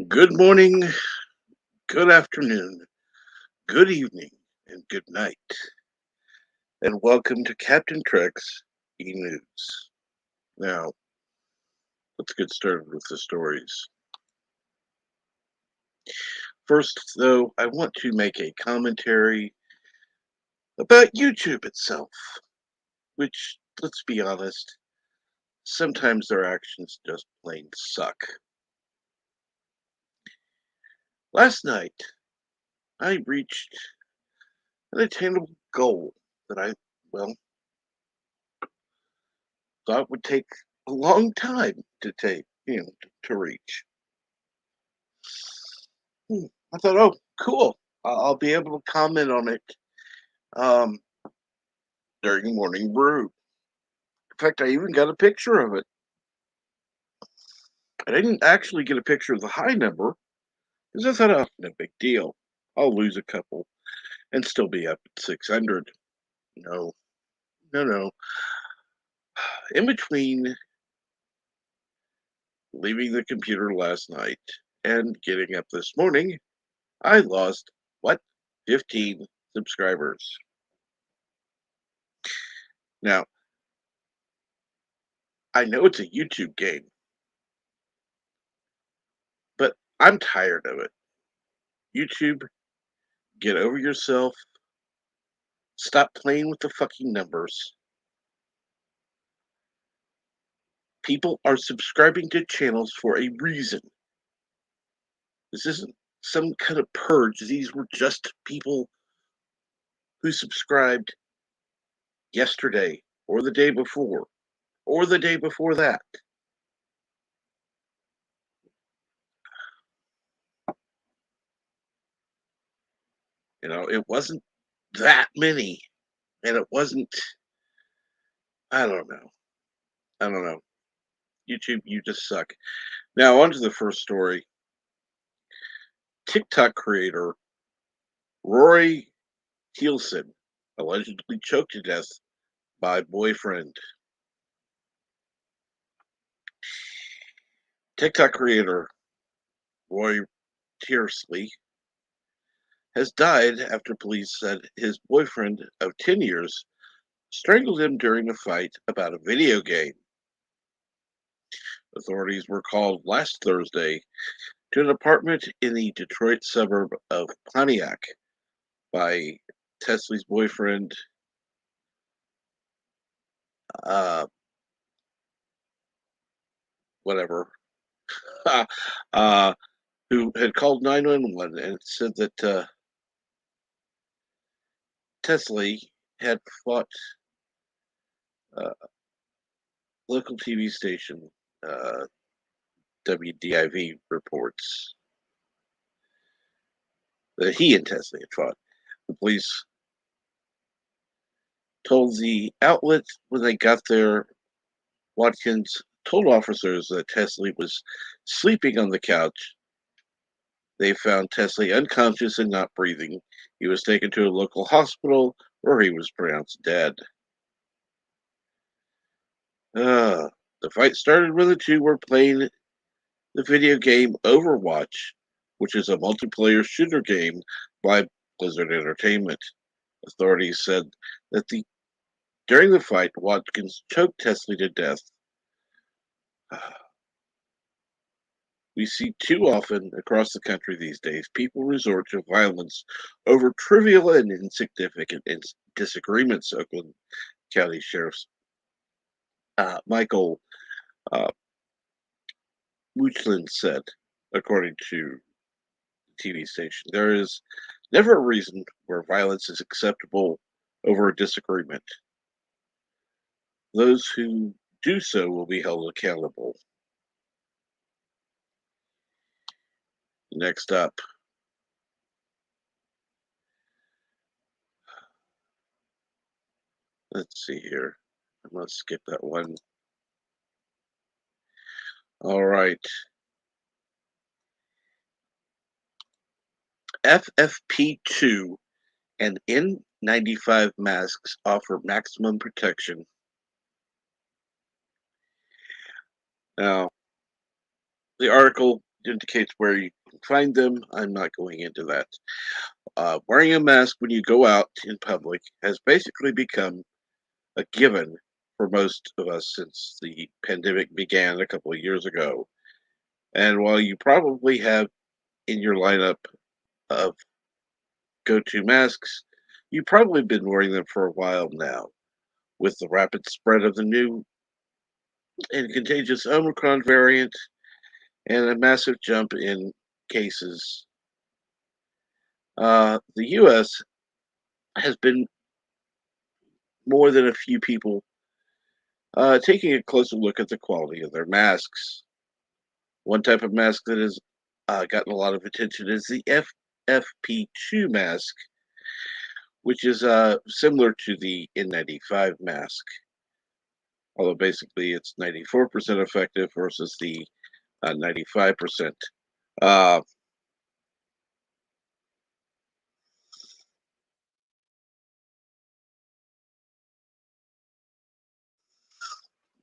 Good morning, good afternoon, good evening, and good night. And welcome to Captain Trek's E-News. Now, let's get started with the stories. First, though, I want to make a commentary about YouTube itself, which, let's be honest, sometimes their actions just plain suck. Last night, I reached an attainable goal that well, thought would take a long time to to reach. I thought, oh, cool. I'll be able to comment on it um, during morning brew. In fact, I even got a picture of it. I didn't actually get a picture of the high number because I thought, oh, no big deal. I'll lose a couple and still be up at 600. No, no. In between leaving the computer last night and getting up this morning, I lost, what, 15 subscribers. Now, I know it's a YouTube game, but I'm tired of it. YouTube, get over yourself. Stop playing with the fucking numbers. People are subscribing to channels for a reason. This isn't some kind of purge. These were just people who subscribed yesterday or the day before or the day before that. It wasn't that many. And it wasn't, I don't know. I don't know. YouTube, you just suck. Now, on to the first story. TikTok creator Rory Thielson allegedly choked to death by boyfriend. TikTok creator Roy Tiersley has died after police said his boyfriend of 10 years strangled him during a fight about a video game. Authorities were called last Thursday to an apartment in the Detroit suburb of Pontiac by Tesla's boyfriend, uh, whatever, uh, who had called 911 and said that Tesla had fought a local TV station, WDIV, reports that he and Tesla had fought. The police told the outlet when they got there, Watkins told officers that Tesla was sleeping on the couch. They found Tesla unconscious and not breathing. He was taken to a local hospital where he was pronounced dead. The fight started when the two were playing the video game Overwatch, which is a multiplayer shooter game by Blizzard Entertainment. Authorities said that during the fight, Watkins choked Tesla to death. We see too often across the country these days people resort to violence over trivial and insignificant disagreements, Oakland County Sheriff's Michael uh, Muchlin said, according to the TV station. There is never a reason where violence is acceptable over a disagreement. Those who do so will be held accountable. Next up, let's see here. I must skip that one. All right. FFP2 and N95 masks offer maximum protection. Now, the article indicates where you can find them. I'm not going into that. Wearing a mask when you go out in public has basically become a given for most of us since the pandemic began a couple of years ago. And while you probably have in your lineup of go to masks, you've probably been wearing them for a while now. With the rapid spread of the new and contagious Omicron variant and a massive jump in cases, the U.S. has been more than a few people taking a closer look at the quality of their masks. One type of mask that has gotten a lot of attention is the FFP2 mask, which is similar to the N95 mask, although basically it's 94% effective versus the 95%. Uh,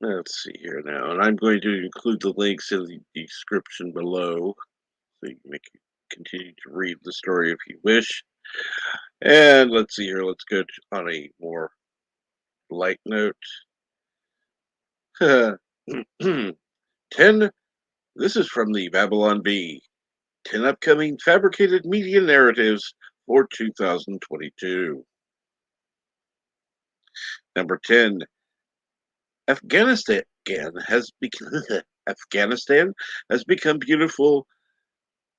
let's see here now, and I'm going to include the links in the description below so you can continue to read the story if you wish. And let's see here, let's go on a more light note. 10, this is from the Babylon Bee. 10 upcoming fabricated media narratives for 2022. Number 10, Afghanistan has become Afghanistan has become beautiful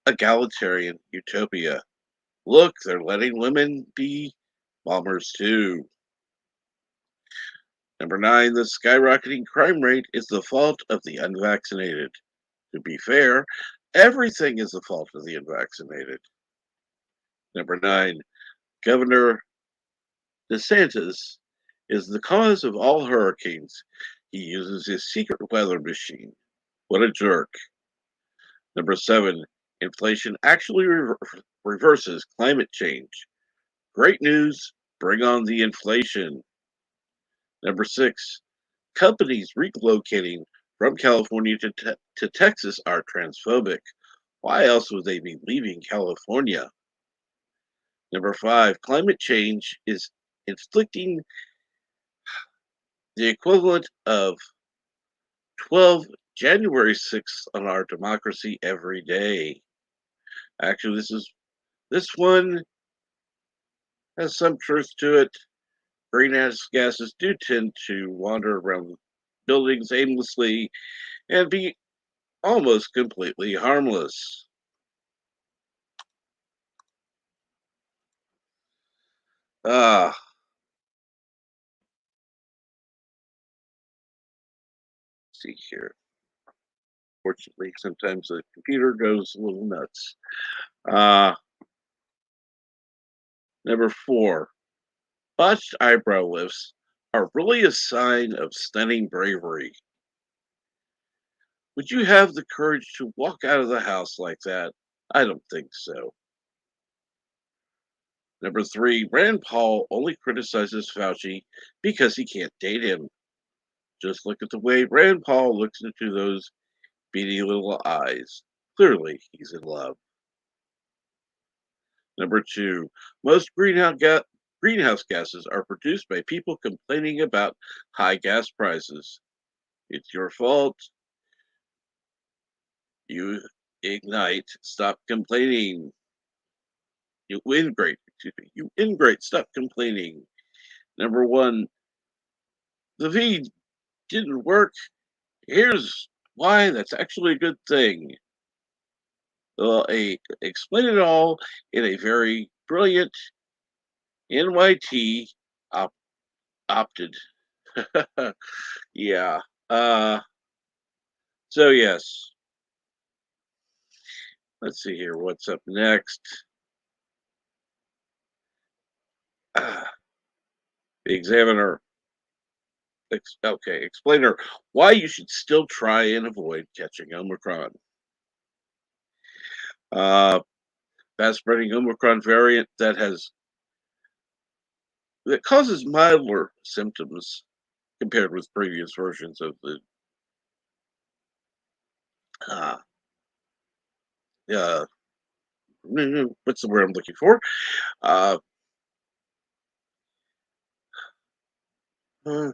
egalitarian utopia. Look, they're letting women be bombers too. Number 9, the skyrocketing crime rate is the fault of the unvaccinated. To be fair, everything is the fault of the unvaccinated. Number 9, Governor DeSantis is the cause of all hurricanes. He uses his secret weather machine. What a jerk. Number 7, inflation actually reverses climate change. Great news, bring on the inflation. Number 6, companies relocating from California to Texas are transphobic. Why else would they be leaving California? Number 5, climate change is inflicting the equivalent of 12 January 6th on our democracy every day. Actually, this one has some truth to it. Greenhouse gases do tend to wander around buildings aimlessly and be almost completely harmless. Ah, see here. Fortunately, sometimes the computer goes a little nuts. Uh, Number 4, botched eyebrow lifts are really a sign of stunning bravery. Would you have the courage to walk out of the house like that? I don't think so. Number 3, Rand Paul only criticizes Fauci because he can't date him. Just look at the way Rand Paul looks into those beady little eyes. Clearly, he's in love. Number 2, most greenhouse gases are produced by people complaining about high gas prices. It's your fault. You ignite. Stop complaining. You ingrate. Excuse me. You ingrate. Stop complaining. Number 1, the V didn't work. Here's why that's actually a good thing. Explain it all in a very brilliant NYT op- opted. Yeah. Uh, so yes. Let's see here. What's up next? The Examiner. Okay, explainer. Why you should still try and avoid catching Omicron. Uh, Fast spreading Omicron variant that causes milder symptoms compared with previous versions of the uh, uh, what's the word I'm looking for? Uh, uh,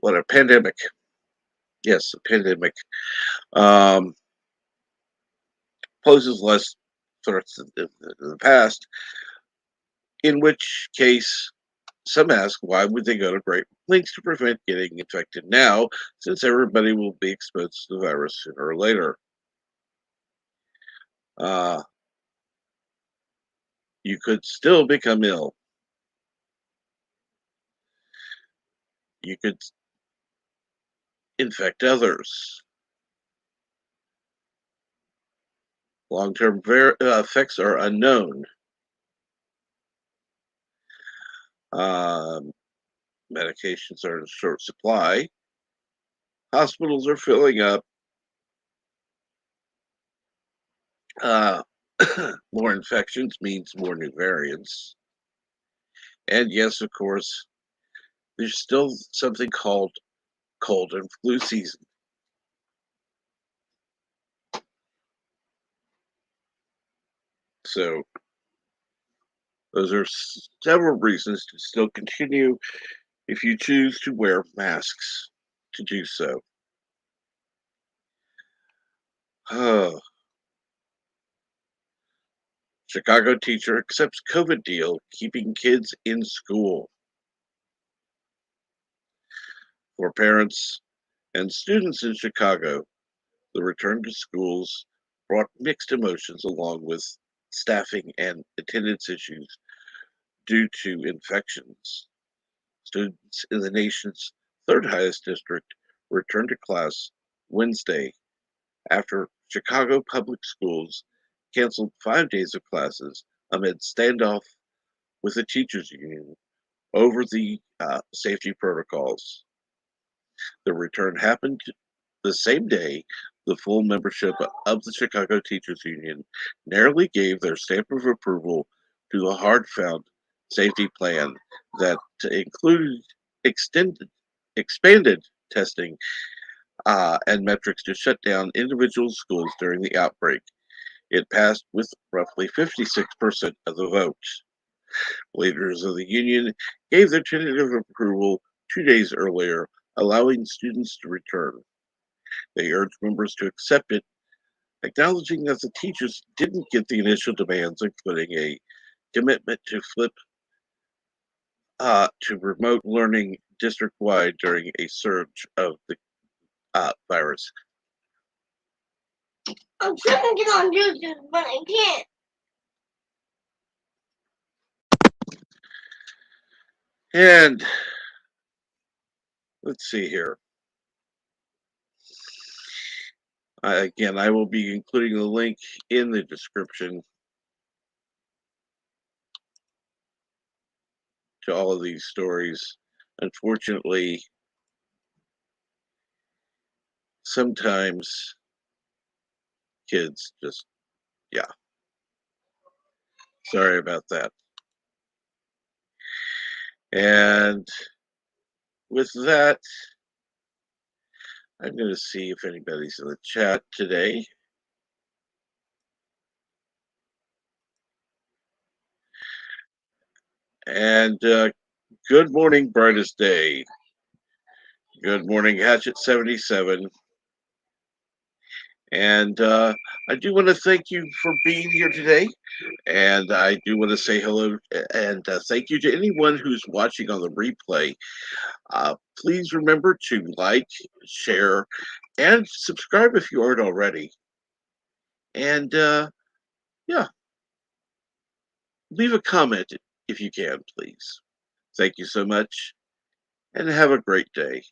what a pandemic. Yes, a pandemic um, poses less threats than the past. In which case, some ask, why would they go to great lengths to prevent getting infected now, since everybody will be exposed to the virus sooner or later? Uh, you could still become ill. You could infect others. Long-term effects are unknown. Um, medications are in short supply. Hospitals are filling up. Uh, more infections means more new variants. And yes, of course, there's still something called cold and flu season. So those are several reasons to still continue if you choose to wear masks to do so. Chicago teacher accepts COVID deal, keeping kids in school. For parents and students in Chicago, the return to schools brought mixed emotions along with staffing and attendance issues due to infections. Students in the nation's third highest district returned to class Wednesday after Chicago Public Schools canceled 5 days of classes amid standoff with the teachers union over the safety protocols. The return happened the same day the full membership of the Chicago Teachers Union narrowly gave their stamp of approval to a hard-found safety plan that included extended, expanded testing and metrics to shut down individual schools during the outbreak. It passed with roughly 56% of the vote. Leaders of the union gave their tentative approval 2 days earlier, allowing students to return. They urged members to accept it, acknowledging that the teachers didn't get the initial demands, including a commitment to flip to remote learning district wide during a surge of the virus. I'm trying to get on YouTube, but I can't. And let's see here. Again, I will be including the link in the description to all of these stories. Unfortunately, sometimes kids just, yeah, sorry about that. And with that, I'm going to see if anybody's in the chat today. And good morning, brightest day. Good morning, Hatchet 77. And I do want to thank you for being here today. And I do want to say hello and thank you to anyone who's watching on the replay. Please remember to like, share, and subscribe if you aren't already. And yeah, leave a comment if you can, please. Thank you so much, and have a great day.